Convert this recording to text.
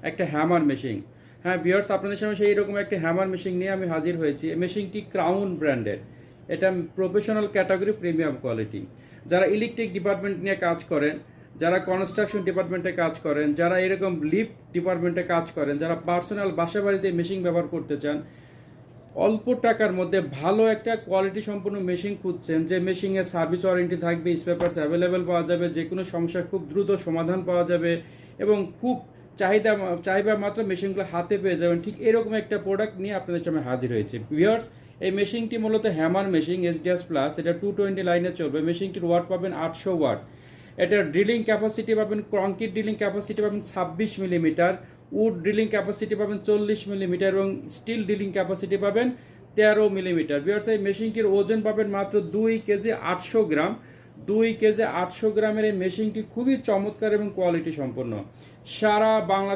একটা hammer machine. হ্যাঁ viewers, আপনাদের সামনে সেই রকম একটা হ্যামার মেশিন নিয়ে আমি হাজির হয়েছি। এই মেশিনটি ক্রাউন ব্র্যান্ডের, এটা প্রফেশনাল ক্যাটাগরি, প্রিমিয়াম কোয়ালিটি। যারা ইলেকট্রিক ডিপার্টমেন্ট নিয়ে কাজ করেন, যারা কনস্ট্রাকশন ডিপার্টমেন্টে কাজ করেন, যারা এরকম লিফট ডিপার্টমেন্টে কাজ করেন, যারা পার্সোনাল বাসা বাড়িতে মেশিন ব্যবহার করতে চান, অল্প টাকার মধ্যে ভালো একটা কোয়ালিটি সম্পন্ন মেশিন খুঁজছেন, যে মেশিনের সার্ভিস ওয়ারেন্টি থাকবে, স্পেয়ারস অ্যাভেলেবেল পাওয়া যাবে, যে কোনো সমস্যা খুব দ্রুত সমাধান পাওয়া যাবে এবং খুব চাহিদা মাত্র মেশিনগুলো হাতে পেয়ে যাবেন, ঠিক এরকম একটা প্রোডাক্ট নিয়ে আপনাদের সামনে হাজির হয়েছে ভিউয়ার্স। এই মেশিনটি মূলত হ্যামার মেশিন এসডিএস প্লাস, এটা 220 লাইনে চলবে। মেশিনটির ওয়াট পাবেন 800 ওয়াট। এটার ড্রিলিং ক্যাপাসিটি পাবেন, কংক্রিট ড্রিলিং ক্যাপাসিটি পাবেন 26 মিলিমিটার, উড ড্রিলিং ক্যাপাসিটি পাবেন 40 মিলিমিটার এবং স্টিল ড্রিলিং ক্যাপাসিটি পাবেন 13 মিলিমিটার। ভিউয়ার্স, এই মেশিনটির ওজন পাবেন মাত্র 2 কেজি 800 গ্রাম। 2 কেজি 800 গ্রামের এই মেশিনটি খুবই চমৎকার এবং কোয়ালিটি সম্পন্ন। সারা বাংলাদেশ